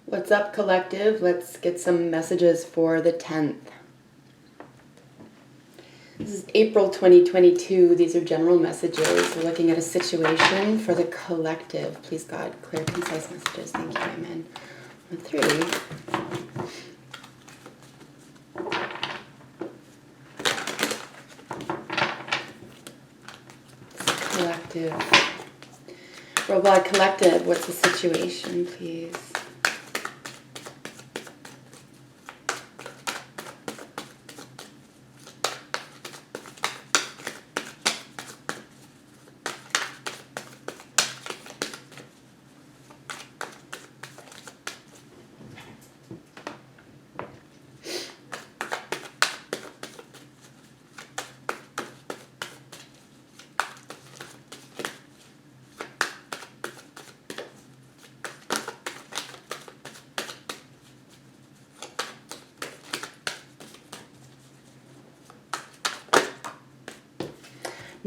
What's up, collective? Let's get some messages for the 10th. This is April 2022. These are general messages. We're looking at a situation for the collective. Please, God, clear, concise messages. Thank you, amen. 3. Collective. Worldwide collective, what's the situation, please?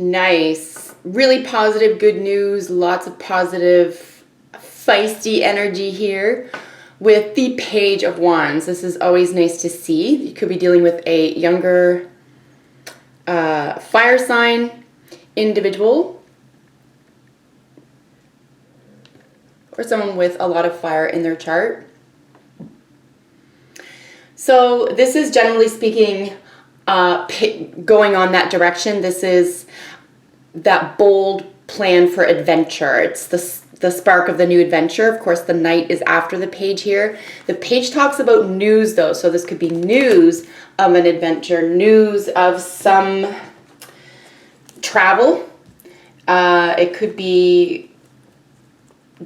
Nice. Really positive, good news. Lots of positive, feisty energy here with the Page of Wands. This is always nice to see. You could be dealing with a younger fire sign individual or someone with a lot of fire in their chart. So this is generally speaking going on that direction. This is that bold plan for adventure. It's the spark of the new adventure. Of course, the Knight is after the Page here. The Page talks about news, though, so this could be news of an adventure, news of some travel. It could be,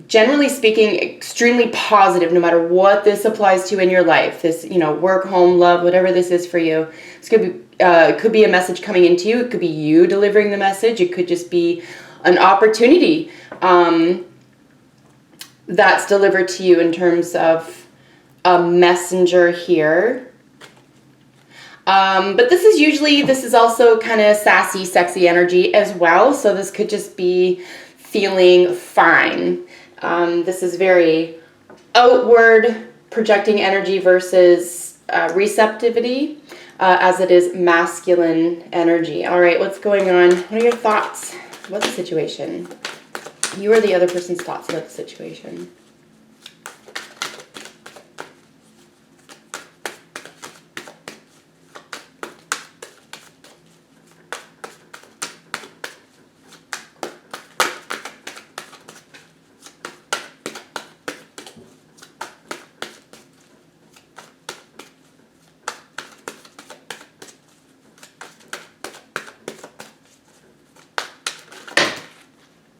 generally speaking, extremely positive, no matter what this applies to in your life. This, work, home, love, whatever this is for you. This could be a message coming into you. It could be you delivering the message. It could just be an opportunity that's delivered to you in terms of a messenger here. But this is also kind of sassy, sexy energy as well. So this could just be feeling fine. This is very outward projecting energy versus receptivity, as it is masculine energy. All right, what's going on? What are your thoughts? What's the situation? You or the other person's thoughts about the situation.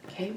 Okay.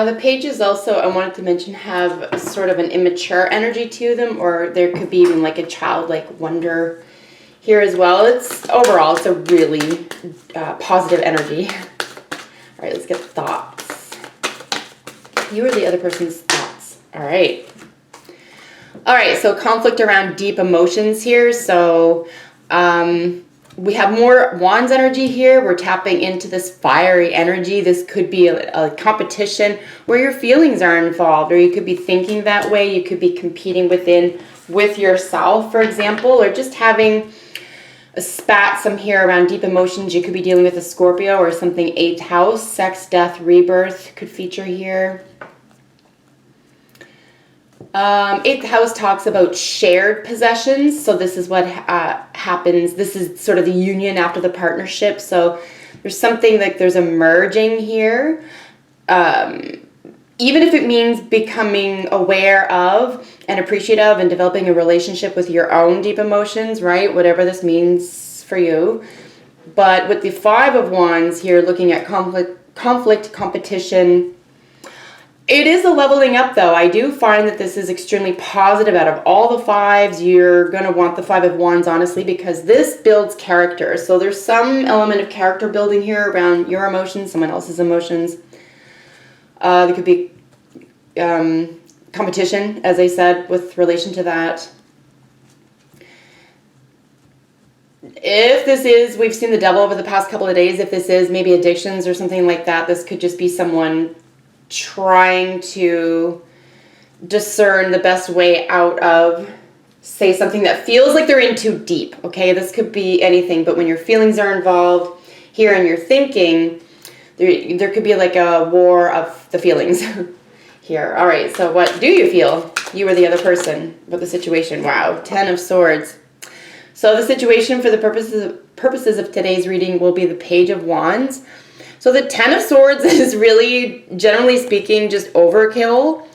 The pages also, I wanted to mention, have sort of an immature energy to them, or there could be even like a childlike wonder here as well. It's a really positive energy. All right, let's get thoughts. You or the other person's thoughts. All right. All right, so conflict around deep emotions here. So we have more Wands energy here. We're tapping into this fiery energy. This could be a competition where your feelings are involved, or you could be thinking that way. You could be competing with yourself, for example, or just having a spat some here around deep emotions. You could be dealing with a Scorpio or something 8th house. Sex, death, rebirth could feature here. 8th house talks about shared possessions. So this is what happens. This is sort of the union after the partnership. So there's something like there's a merging here. even if it means becoming aware of and appreciative and developing a relationship with your own deep emotions, right? Whatever this means for you. But with the Five of Wands here, looking at conflict, competition, it is a leveling up, though. I do find that this is extremely positive. Out of all the fives, you're going to want the Five of Wands, honestly, because this builds character. So there's some element of character building here around your emotions, someone else's emotions. There could be competition, as I said, with relation to that. If this is, we've seen the devil over the past couple of days, if this is maybe addictions or something like that, this could just be someone trying to discern the best way out of, say, something that feels like they're in too deep, okay? This could be anything, but when your feelings are involved here and you're thinking, there could be like a war of the feelings here. All right, so what do you feel? You or the other person about the situation. Wow, 10 of Swords. So the situation for the purposes of today's reading will be the Page of Wands. So the 10 of Swords is really, generally speaking, just overkill.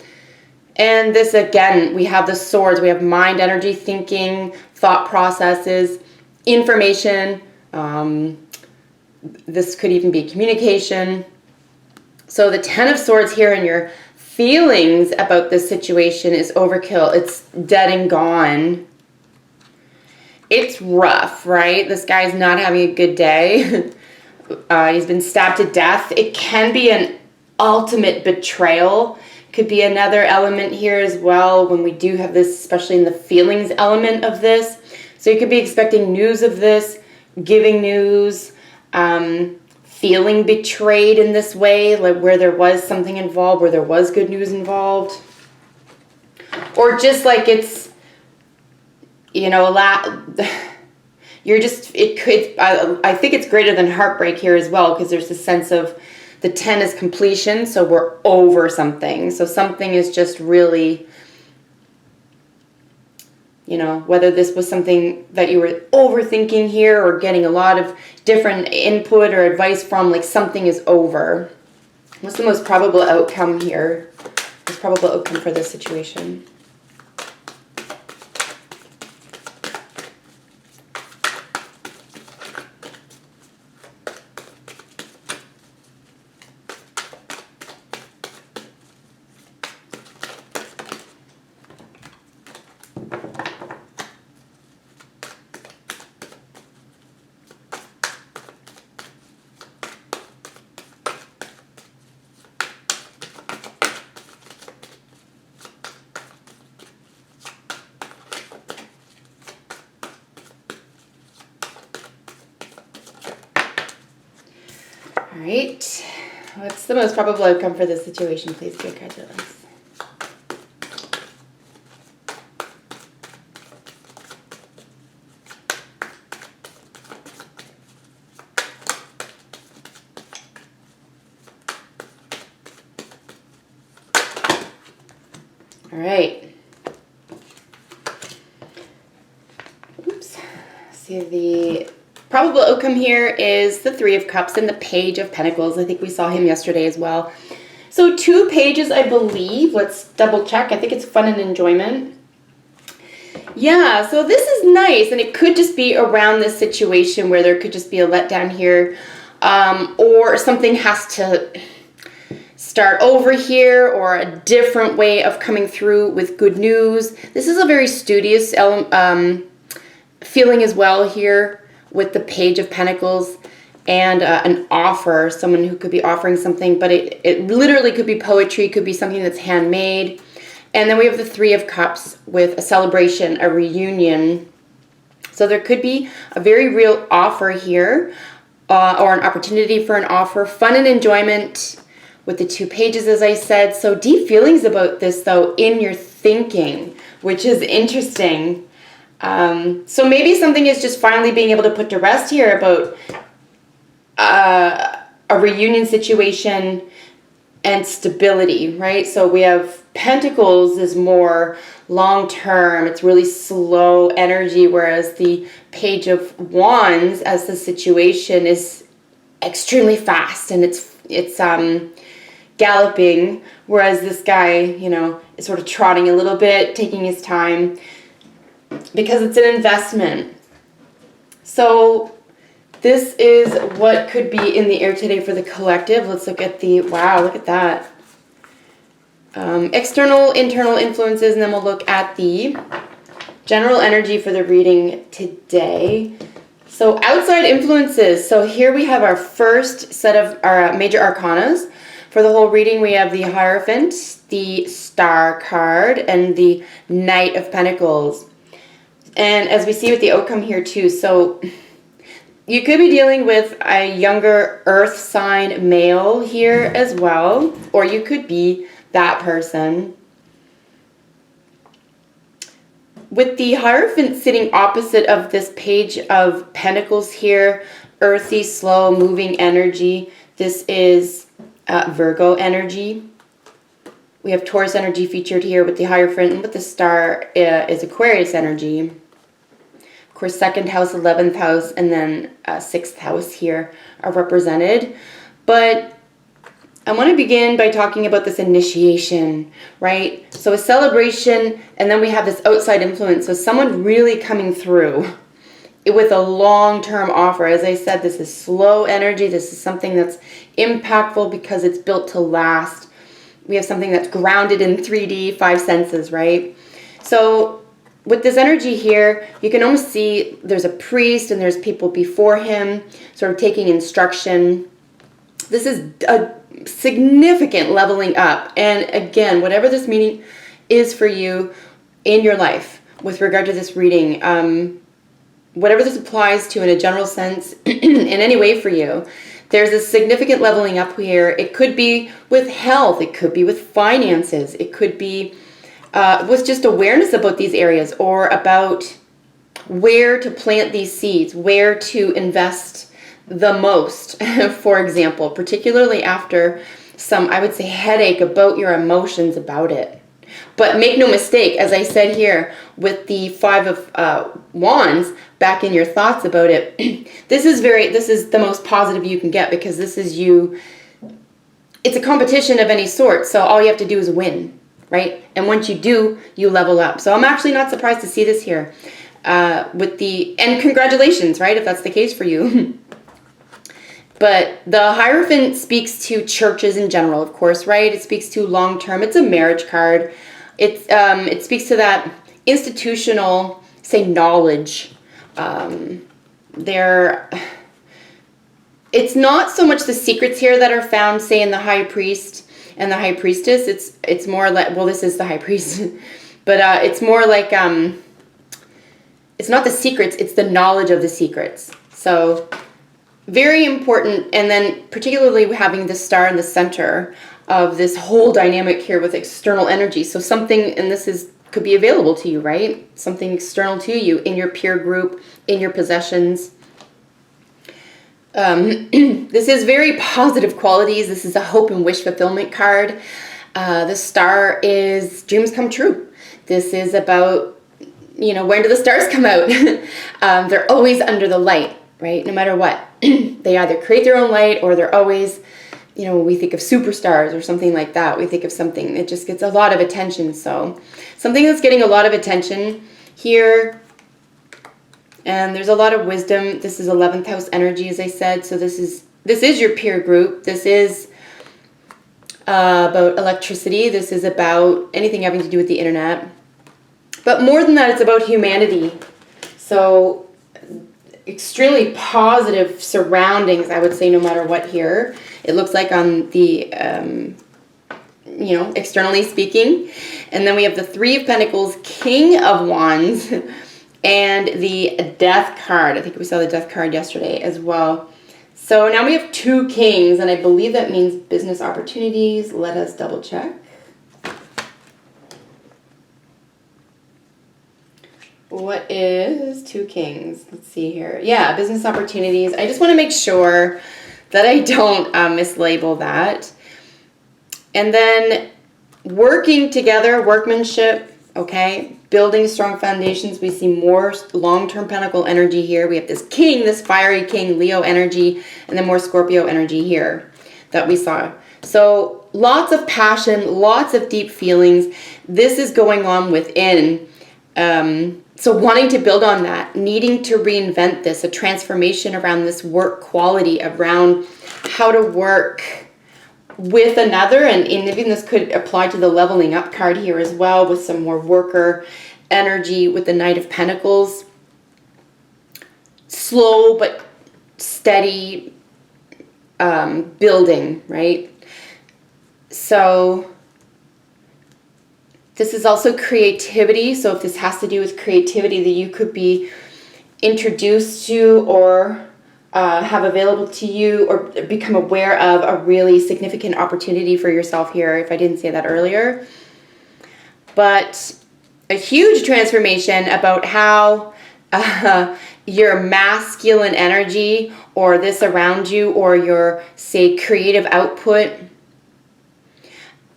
And this, again, we have the swords. We have mind, energy, thinking, thought processes, information. This could even be communication. So the 10 of Swords here in your feelings about this situation is overkill. It's dead and gone. It's rough, right? This guy's not having a good day. He's been stabbed to death. It can be an ultimate betrayal. Could be another element here as well when we do have this, especially in the feelings element of this. So you could be expecting news of this, giving news, feeling betrayed in this way, like where there was something involved, where there was good news involved. Or just like it's, you know, you're just, it could, I think it's greater than heartbreak here as well, because there's a sense of the 10 is completion, so we're over something. So something is just really, you know, whether this was something that you were overthinking here or getting a lot of different input or advice from, like something is over. What's the most probable outcome here? Most probable outcome for this situation? All right, what's the most probable outcome for this situation? Please be kind to us. All right. Oops. See, the probable outcome here is the Three of Cups and the Page of Pentacles. I think we saw him yesterday as well. So 2 pages, I believe. Let's double check. I think it's fun and enjoyment. Yeah, so this is nice, and it could just be around this situation where there could just be a letdown here, or something has to start over here, or a different way of coming through with good news. This is a very studious feeling as well here with the Page of Pentacles and an offer, someone who could be offering something, but it literally could be poetry, could be something that's handmade. And then we have the Three of Cups with a celebration, a reunion. So there could be a very real offer here, or an opportunity for an offer, fun and enjoyment with the 2 pages, as I said. So deep feelings about this, though, in your thinking, which is interesting. So maybe something is just finally being able to put to rest here about a reunion situation and stability, right? So we have Pentacles is more long-term. It's really slow energy, whereas the Page of Wands, as the situation, is extremely fast, and it's galloping, whereas this guy, you know, is sort of trotting a little bit, taking his time, because it's an investment. So this is what could be in the air today for the collective. Let's look at the, wow, look at that. External, internal influences, and then we'll look at the general energy for the reading today. So outside influences. So here we have our first set of our major arcanas. For the whole reading, we have the Hierophant, the Star card, and the Knight of Pentacles. And as we see with the outcome here too, so you could be dealing with a younger earth sign male here as well, or you could be that person. With the Hierophant sitting opposite of this Page of Pentacles here, earthy, slow, moving energy. This is Virgo energy. We have Taurus energy featured here with the Hierophant, and with the Star is Aquarius energy. Of course, 2nd house, 11th house, and then 6th house here are represented. But I want to begin by talking about this initiation, right? So a celebration, and then we have this outside influence. So someone really coming through with a long-term offer. As I said, this is slow energy. This is something that's impactful because it's built to last. We have something that's grounded in 3D, 5 senses, right? So with this energy here, you can almost see there's a priest and there's people before him sort of taking instruction. This is a significant leveling up. And again, whatever this meaning is for you in your life with regard to this reading, whatever this applies to in a general sense, in any way for you, there's a significant leveling up here. It could be with health. It could be with finances. It could be with just awareness about these areas, or about where to plant these seeds, where to invest the most, for example, particularly after some, I would say, headache about your emotions about it. But make no mistake, as I said here, with the 5 of Wands, back in your thoughts about it, this is the most positive you can get, because this is you, it's a competition of any sort, so all you have to do is win, right? And once you do, you level up. So I'm actually not surprised to see this here with the, and congratulations, right, if that's the case for you. But the Hierophant speaks to churches in general, of course, right? It speaks to long-term. It's a marriage card. It speaks to that institutional, say, knowledge. It's not so much the secrets here that are found, say, in the High Priest and the High Priestess. It's more like, well, this is the High Priest, but it's more like, it's not the secrets, it's the knowledge of the secrets. So very important, and then particularly having the Star in the center of this whole dynamic here with external energy. So something, and this could be available to you, right? Something external to you in your peer group, in your possessions. This is very positive qualities. This is a hope and wish fulfillment card. The Star is dreams come true. This is about, you know, where do the stars come out? They're always under the light, right? No matter what. They either create their own light, or they're always, you know, we think of superstars or something like that. We think of something that just gets a lot of attention. So something that's getting a lot of attention here. And there's a lot of wisdom. This is 11th house energy, as I said. So this is your peer group. This is about electricity. This is about anything having to do with the internet. But more than that, it's about humanity. So extremely positive surroundings, I would say, no matter what here. It looks like on the, you know, externally speaking. And then we have the 3 of Pentacles, King of Wands, and the Death card. I think we saw the Death card yesterday as well. So now we have 2 Kings, and I believe that means business opportunities. Let us double check. What is 2 Kings? Let's see here. Yeah, business opportunities. I just want to make sure that I don't mislabel that. And then working together, workmanship, okay? Building strong foundations. We see more long-term Pentacle energy here. We have this King, this fiery King, Leo energy, and then more Scorpio energy here that we saw. So lots of passion, lots of deep feelings. This is going on within. So wanting to build on that, needing to reinvent this, a transformation around this work quality, around how to work with another, and even this could apply to the leveling up card here as well, with some more worker energy with the Knight of Pentacles. Slow but steady building, right? So this is also creativity. So if this has to do with creativity that you could be introduced to or have available to you or become aware of a really significant opportunity for yourself here, if I didn't say that earlier. But a huge transformation about how your masculine energy or this around you or your, say, creative output,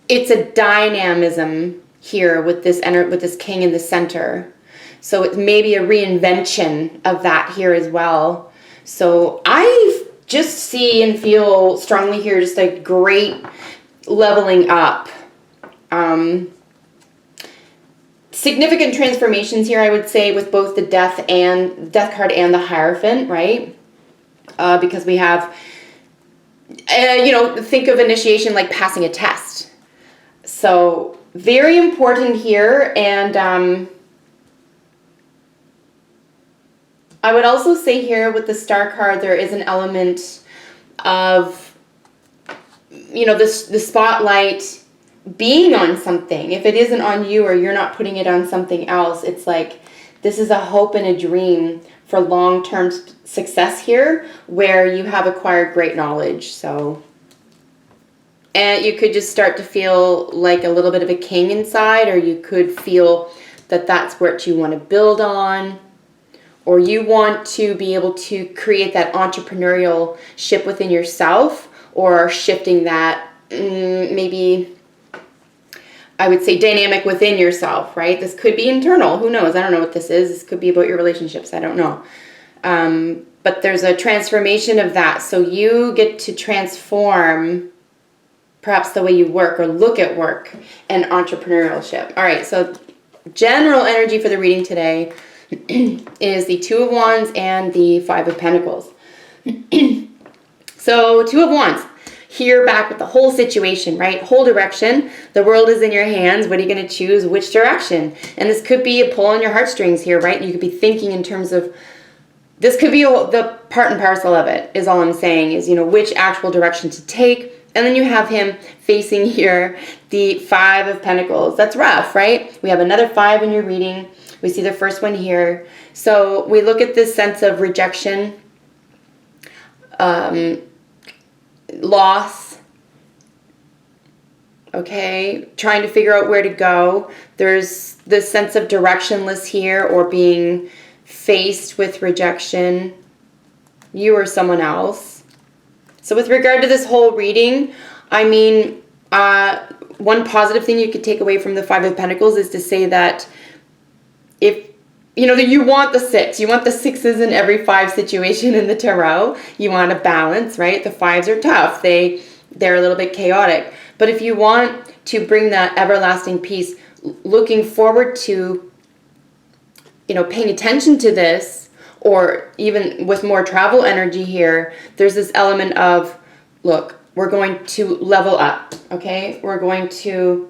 it's a dynamism here with this king in the center. So it's maybe a reinvention of that here as well. So I just see and feel strongly here just a great leveling up. Significant transformations here, I would say, with both the death card and the Hierophant, right? Because we have, think of initiation like passing a test. So very important here. And I would also say here with the Star card, there is an element of, the spotlight being on something. If it isn't on you or you're not putting it on something else, it's like this is a hope and a dream for long-term success here where you have acquired great knowledge. So, and you could just start to feel like a little bit of a king inside, or you could feel that that's what you want to build on, or you want to be able to create that entrepreneurial ship within yourself, or shifting that maybe, I would say, dynamic within yourself, right? This could be internal. Who knows? I don't know what this is. This could be about your relationships. I don't know. But there's a transformation of that. So you get to transform perhaps the way you work or look at work and entrepreneurship. All right. So general energy for the reading today is the Two of Wands and the Five of Pentacles. So Two of Wands. Here back with the whole situation, right? Whole direction. The world is in your hands. What are you going to choose? Which direction? And this could be a pull on your heartstrings here, right? You could be thinking in terms of, this could be the part and parcel of it, is all I'm saying, is, which actual direction to take. And then you have him facing here the Five of Pentacles. That's rough, right? We have another five in your reading. We see the first one here. So we look at this sense of rejection, loss, okay, trying to figure out where to go. There's this sense of directionless here, or being faced with rejection, you or someone else. So with regard to this whole reading, I mean, one positive thing you could take away from the Five of Pentacles is to say that if that you want the six. You want the sixes in every five situation in the tarot. You want a balance, right? The fives are tough. They're a little bit chaotic. But if you want to bring that everlasting peace, looking forward to, paying attention to this, or even with more travel energy here, there's this element of, look, we're going to level up, okay? We're going to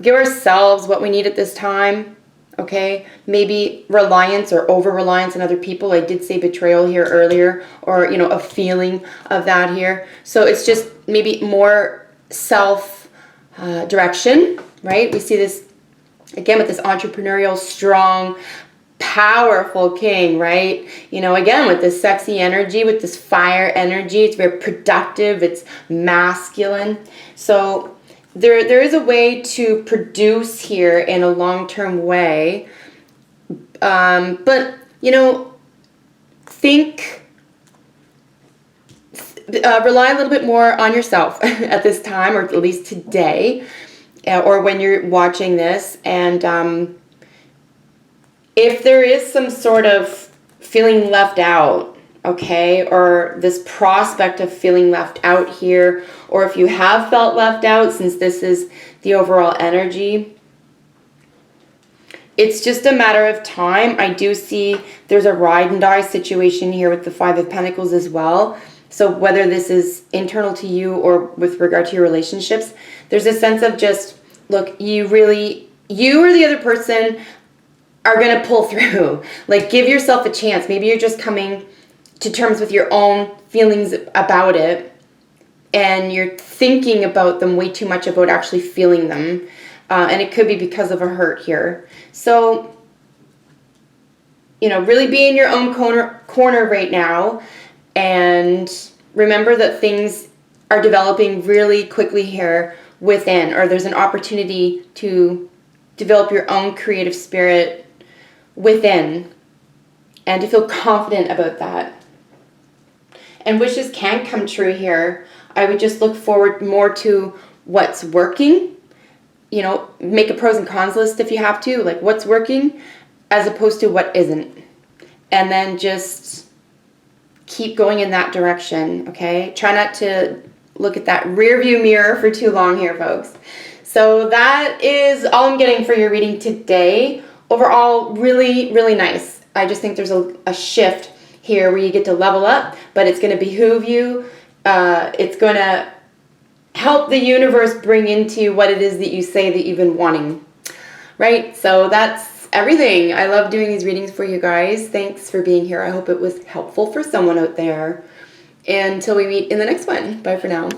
give ourselves what we need at this time. Okay, maybe reliance or over-reliance on other people. I did say betrayal here earlier, or, a feeling of that here. So it's just maybe more self-direction, right? We see this, again, with this entrepreneurial, strong, powerful king, right? Again, with this sexy energy, with this fire energy. It's very productive. It's masculine. So there is a way to produce here in a long-term way, but rely a little bit more on yourself at this time, or at least today, or when you're watching this. And if there is some sort of feeling left out, okay? Or this prospect of feeling left out here, or if you have felt left out, since this is the overall energy, it's just a matter of time. I do see there's a ride and die situation here with the Five of Pentacles as well. So whether this is internal to you or with regard to your relationships, there's a sense of just, look, you or the other person are going to pull through. Like, give yourself a chance. Maybe you're just coming to terms with your own feelings about it, and you're thinking about them way too much about actually feeling them. And it could be because of a hurt here. So, really be in your own corner right now. And remember that things are developing really quickly here within, or there's an opportunity to develop your own creative spirit within, and to feel confident about that. And wishes can come true here. I would just look forward more to what's working. Make a pros and cons list if you have to, like what's working as opposed to what isn't. And then just keep going in that direction, okay? Try not to look at that rear view mirror for too long here, folks. So that is all I'm getting for your reading today. Overall, really, really nice. I just think there's a shift here where you get to level up, but it's going to behoove you. It's going to help the universe bring into what it is that you say that you've been wanting, right? So that's everything. I love doing these readings for you guys. Thanks for being here. I hope it was helpful for someone out there. Until we meet in the next one. Bye for now.